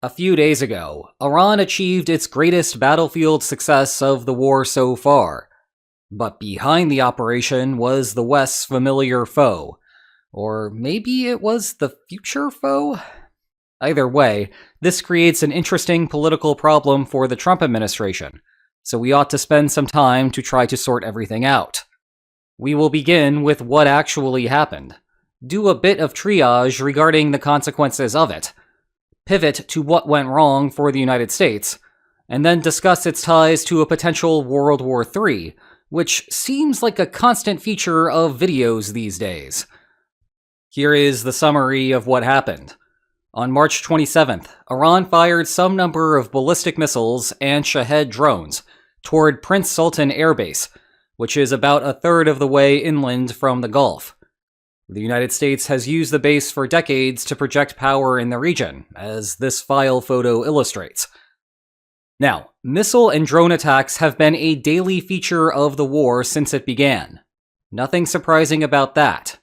A few days ago, Iran achieved its greatest battlefield success of the war so far. But behind the operation was the West's familiar foe. Or maybe it was the future foe? Either way, this creates an interesting political problem for the Trump administration, so we ought to spend some time to try to sort everything out. We will begin with what actually happened, do a bit of triage regarding the consequences of it, pivot to what went wrong for the United States, and then discuss its ties to a potential World War III, which seems like a constant feature of videos these days. Here is the summary of what happened. On March 27th, Iran fired some number of ballistic missiles and Shahed drones toward Prince Sultan Air Base, which is about a third of the way inland from the Gulf. The United States has used the base for decades to project power in the region, as this file photo illustrates. Now, missile and drone attacks have been a daily feature of the war since it began. Nothing surprising about that.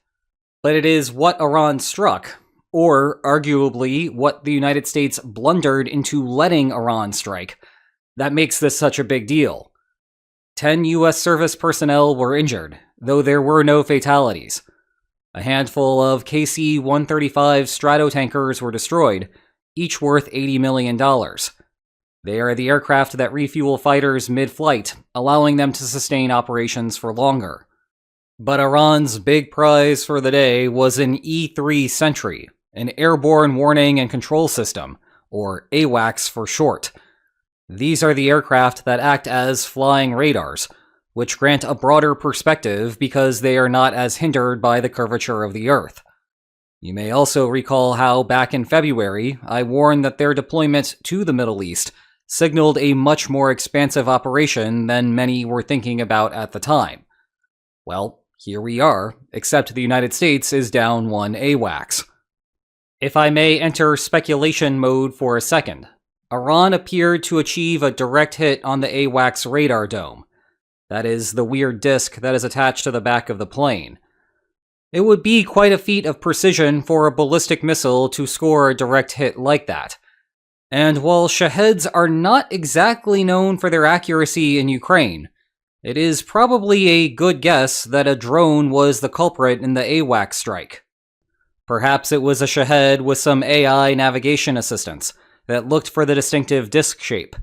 But it is what Iran struck, or arguably what the United States blundered into letting Iran strike, that makes this such a big deal. 10 U.S. service personnel were injured, though there were no fatalities. A handful of KC-135 Stratotankers were destroyed, each worth $80 million. They are the aircraft that refuel fighters mid-flight, allowing them to sustain operations for longer. But Iran's big prize for the day was an E-3 Sentry, an airborne warning and control system, or AWACS for short. These are the aircraft that act as flying radars, which grant a broader perspective because they are not as hindered by the curvature of the Earth. You may also recall how back in February, I warned that their deployment to the Middle East signaled a much more expansive operation than many were thinking about at the time. Well, here we are, except the United States is down one AWACS. If I may enter speculation mode for a second, Iran appeared to achieve a direct hit on the AWACS radar dome. That is the weird disc that is attached to the back of the plane. It would be quite a feat of precision for a ballistic missile to score a direct hit like that. And while Shaheds are not exactly known for their accuracy in Ukraine, it is probably a good guess that a drone was the culprit in the AWACS strike. Perhaps it was a Shahed with some AI navigation assistance that looked for the distinctive disc shape.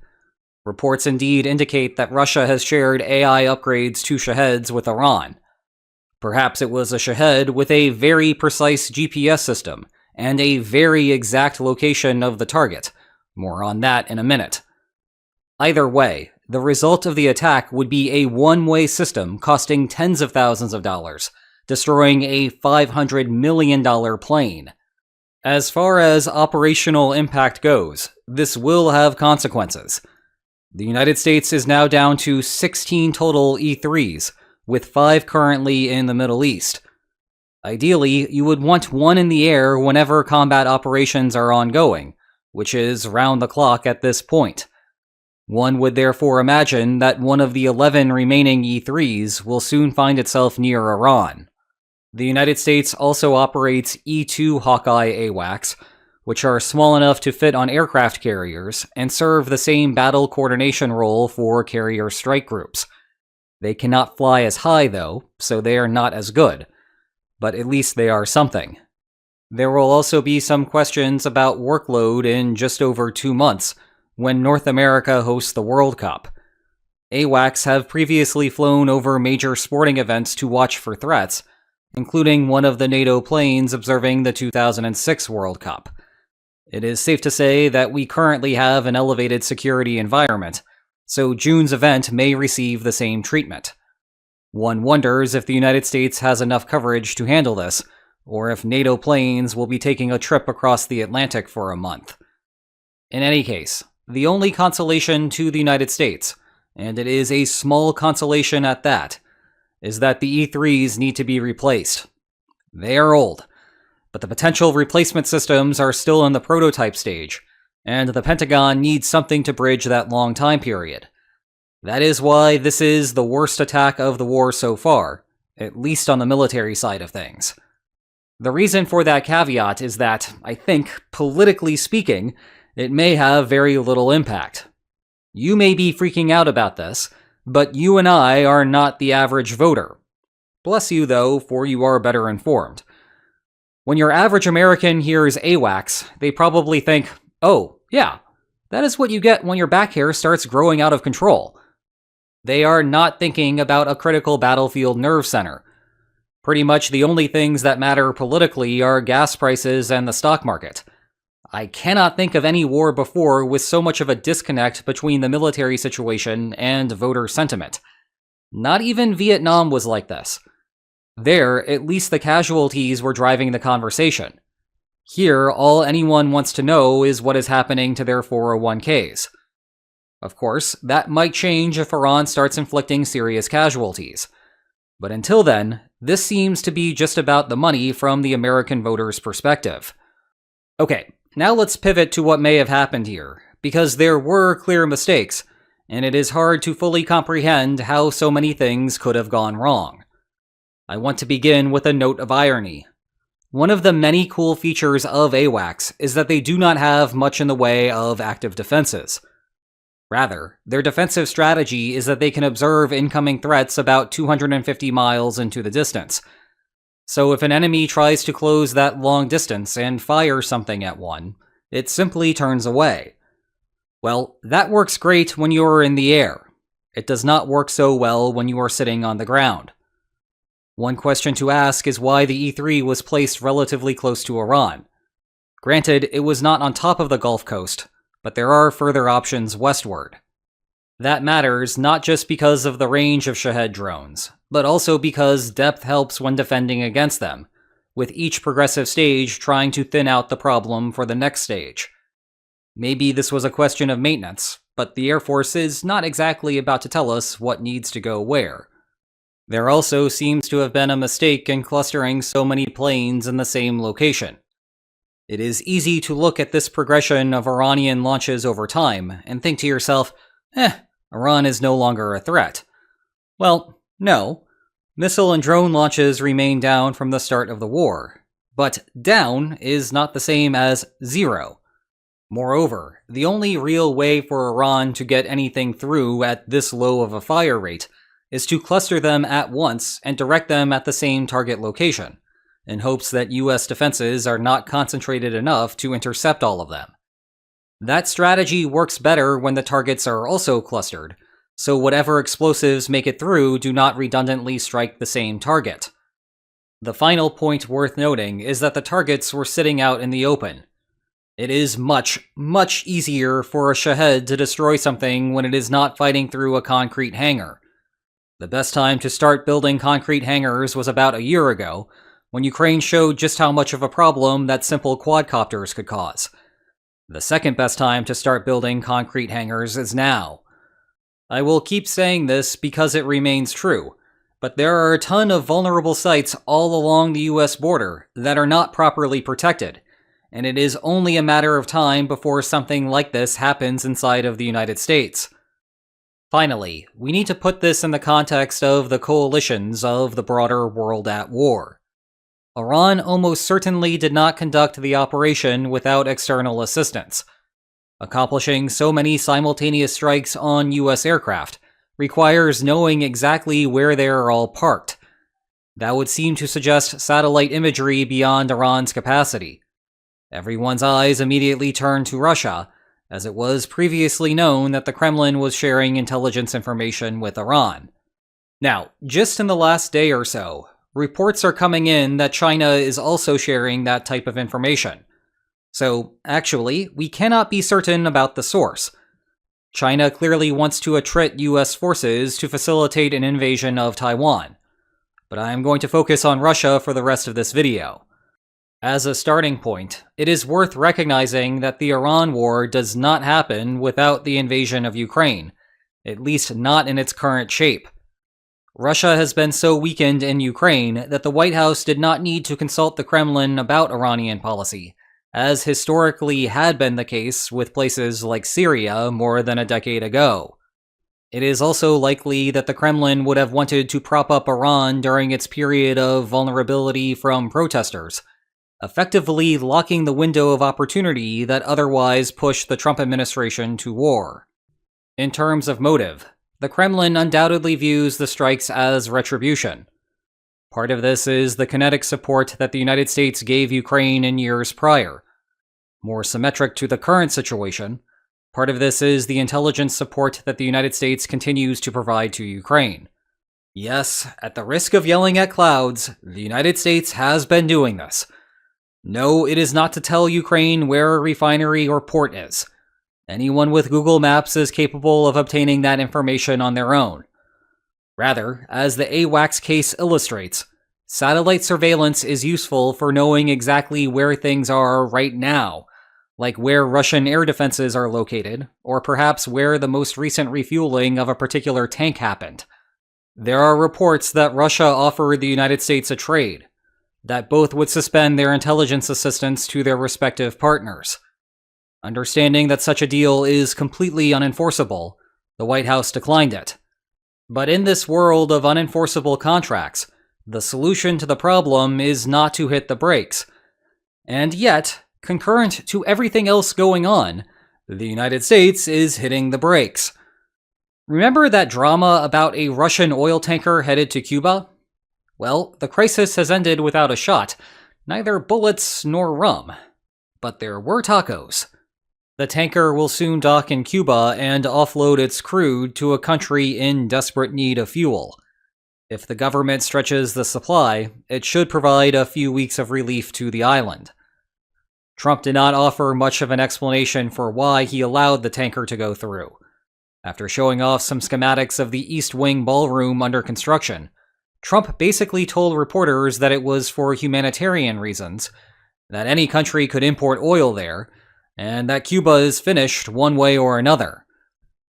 Reports indeed indicate that Russia has shared AI upgrades to Shaheds with Iran. Perhaps it was a Shahed with a very precise GPS system and a very exact location of the target. More on that in a minute. Either way, the result of the attack would be a one-way system costing tens of thousands of dollars, destroying a $500 million plane. As far as operational impact goes, this will have consequences. The United States is now down to 16 total E-3s, with 5 currently in the Middle East. Ideally, you would want one in the air whenever combat operations are ongoing, which is round the clock at this point. One would therefore imagine that one of the 11 remaining E-3s will soon find itself near Iran. The United States also operates E-2 Hawkeye AWACS, which are small enough to fit on aircraft carriers and serve the same battle coordination role for carrier strike groups. They cannot fly as high, though, so they are not as good. But at least they are something. There will also be some questions about workload in just over 2 months, when North America hosts the World Cup. AWACS have previously flown over major sporting events to watch for threats, including one of the NATO planes observing the 2006 World Cup. It is safe to say that we currently have an elevated security environment, so June's event may receive the same treatment. One wonders if the United States has enough coverage to handle this, or if NATO planes will be taking a trip across the Atlantic for a month. In any case, the only consolation to the United States, and it is a small consolation at that, is that the E-3s need to be replaced. They are old, but the potential replacement systems are still in the prototype stage, and the Pentagon needs something to bridge that long time period. That is why this is the worst attack of the war so far, at least on the military side of things. The reason for that caveat is that, I think, politically speaking, it may have very little impact. You may be freaking out about this, but you and I are not the average voter. Bless you, though, for you are better informed. When your average American hears AWACS, they probably think, oh, yeah, that is what you get when your back hair starts growing out of control. They are not thinking about a critical battlefield nerve center. Pretty much the only things that matter politically are gas prices and the stock market. I cannot think of any war before with so much of a disconnect between the military situation and voter sentiment. Not even Vietnam was like this. There, at least the casualties were driving the conversation. Here, all anyone wants to know is what is happening to their 401ks. Of course, that might change if Iran starts inflicting serious casualties. But until then, this seems to be just about the money from the American voter's perspective. Okay, now let's pivot to what may have happened here, because there were clear mistakes, and it is hard to fully comprehend how so many things could have gone wrong. I want to begin with a note of irony. One of the many cool features of AWACS is that they do not have much in the way of active defenses. Rather, their defensive strategy is that they can observe incoming threats about 250 miles into the distance. So if an enemy tries to close that long distance and fire something at one, it simply turns away. Well, that works great when you're in the air. It does not work so well when you are sitting on the ground. One question to ask is why the E-3 was placed relatively close to Iran. Granted, it was not on top of the Gulf Coast, but there are further options westward. That matters not just because of the range of Shahed drones, but also because depth helps when defending against them, with each progressive stage trying to thin out the problem for the next stage. Maybe this was a question of maintenance, but the Air Force is not exactly about to tell us what needs to go where. There also seems to have been a mistake in clustering so many planes in the same location. It is easy to look at this progression of Iranian launches over time and think to yourself, Iran is no longer a threat. Well, no. Missile and drone launches remain down from the start of the war. But down is not the same as zero. Moreover, the only real way for Iran to get anything through at this low of a fire rate is to cluster them at once and direct them at the same target location, in hopes that US defenses are not concentrated enough to intercept all of them. That strategy works better when the targets are also clustered, so whatever explosives make it through do not redundantly strike the same target. The final point worth noting is that the targets were sitting out in the open. It is much, much easier for a Shahed to destroy something when it is not fighting through a concrete hangar. The best time to start building concrete hangars was about a year ago, when Ukraine showed just how much of a problem that simple quadcopters could cause. The second best time to start building concrete hangars is now. I will keep saying this because it remains true, but there are a ton of vulnerable sites all along the US border that are not properly protected, and it is only a matter of time before something like this happens inside of the United States. Finally, we need to put this in the context of the coalitions of the broader world at war. Iran almost certainly did not conduct the operation without external assistance. Accomplishing so many simultaneous strikes on US aircraft requires knowing exactly where they are all parked. That would seem to suggest satellite imagery beyond Iran's capacity. Everyone's eyes immediately turned to Russia, as it was previously known that the Kremlin was sharing intelligence information with Iran. Now, just in the last day or so, reports are coming in that China is also sharing that type of information. So, actually, we cannot be certain about the source. China clearly wants to attrit US forces to facilitate an invasion of Taiwan. But I am going to focus on Russia for the rest of this video. As a starting point, it is worth recognizing that the Iran war does not happen without the invasion of Ukraine, at least not in its current shape. Russia has been so weakened in Ukraine that the White House did not need to consult the Kremlin about Iranian policy, as historically had been the case with places like Syria more than a decade ago. It is also likely that the Kremlin would have wanted to prop up Iran during its period of vulnerability from protesters, effectively locking the window of opportunity that otherwise pushed the Trump administration to war. In terms of motive, the Kremlin undoubtedly views the strikes as retribution. Part of this is the kinetic support that the United States gave Ukraine in years prior. More symmetric to the current situation, part of this is the intelligence support that the United States continues to provide to Ukraine. Yes, at the risk of yelling at clouds, the United States has been doing this. No, it is not to tell Ukraine where a refinery or port is. Anyone with Google Maps is capable of obtaining that information on their own. Rather, as the AWACS case illustrates, satellite surveillance is useful for knowing exactly where things are right now, like where Russian air defenses are located, or perhaps where the most recent refueling of a particular tank happened. There are reports that Russia offered the United States a trade, that both would suspend their intelligence assistance to their respective partners. Understanding that such a deal is completely unenforceable, the White House declined it. But in this world of unenforceable contracts, the solution to the problem is not to hit the brakes. And yet, concurrent to everything else going on, the United States is hitting the brakes. Remember that drama about a Russian oil tanker headed to Cuba? Well, the crisis has ended without a shot, neither bullets nor rum. But there were tacos. The tanker will soon dock in Cuba and offload its crude to a country in desperate need of fuel. If the government stretches the supply, it should provide a few weeks of relief to the island. Trump did not offer much of an explanation for why he allowed the tanker to go through. After showing off some schematics of the East Wing ballroom under construction, Trump basically told reporters that it was for humanitarian reasons, that any country could import oil there, and that Cuba is finished one way or another.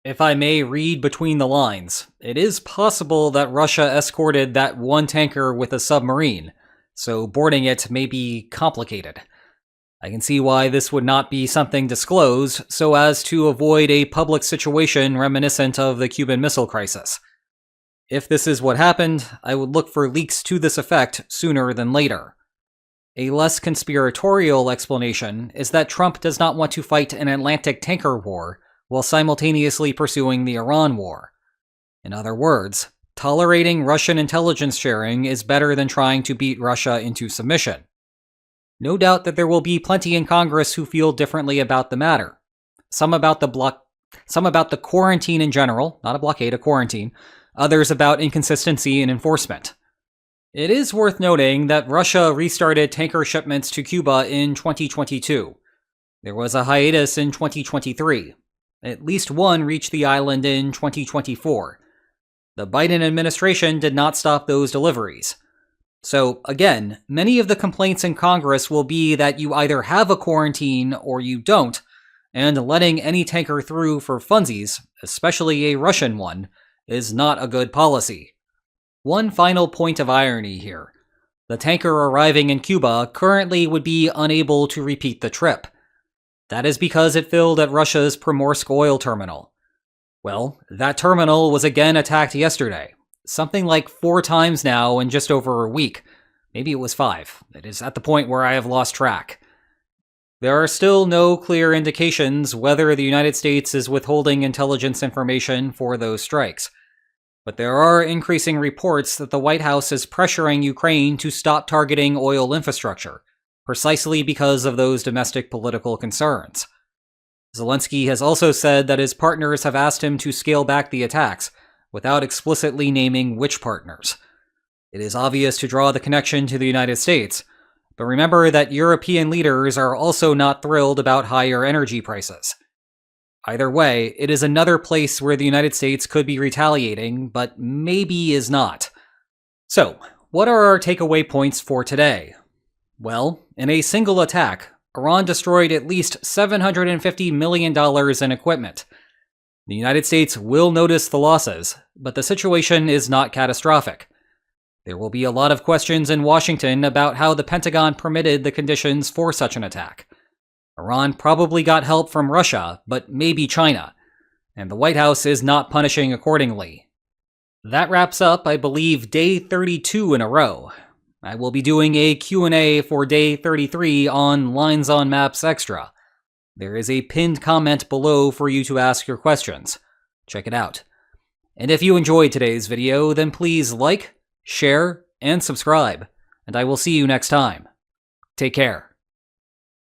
If I may read between the lines, it is possible that Russia escorted that one tanker with a submarine, so boarding it may be complicated. I can see why this would not be something disclosed so as to avoid a public situation reminiscent of the Cuban Missile Crisis. If this is what happened, I would look for leaks to this effect sooner than later. A less conspiratorial explanation is that Trump does not want to fight an Atlantic tanker war while simultaneously pursuing the Iran war. In other words, tolerating Russian intelligence sharing is better than trying to beat Russia into submission. No doubt that there will be plenty in Congress who feel differently about the matter. Some about the quarantine in general, not a blockade, a quarantine, others about inconsistency in enforcement. It is worth noting that Russia restarted tanker shipments to Cuba in 2022. There was a hiatus in 2023. At least one reached the island in 2024. The Biden administration did not stop those deliveries. So, again, many of the complaints in Congress will be that you either have a quarantine or you don't, and letting any tanker through for funsies, especially a Russian one, is not a good policy. One final point of irony here. The tanker arriving in Cuba currently would be unable to repeat the trip. That is because it filled at Russia's Primorsk oil terminal. Well, that terminal was again attacked yesterday. Something like 4 times now in just over a week. Maybe it was 5. It is at the point where I have lost track. There are still no clear indications whether the United States is withholding intelligence information for those strikes. But there are increasing reports that the White House is pressuring Ukraine to stop targeting oil infrastructure, precisely because of those domestic political concerns. Zelensky has also said that his partners have asked him to scale back the attacks, without explicitly naming which partners. It is obvious to draw the connection to the United States, but remember that European leaders are also not thrilled about higher energy prices. Either way, it is another place where the United States could be retaliating, but maybe is not. So, what are our takeaway points for today? Well, in a single attack, Iran destroyed at least $750 million in equipment. The United States will notice the losses, but the situation is not catastrophic. There will be a lot of questions in Washington about how the Pentagon permitted the conditions for such an attack. Iran probably got help from Russia, but maybe China, and the White House is not punishing accordingly. That wraps up, I believe, day 32 in a row. I will be doing a Q&A for Day 33 on Lines on Maps Extra. There is a pinned comment below for you to ask your questions. Check it out. And if you enjoyed today's video, then please like, share, and subscribe. And I will see you next time. Take care.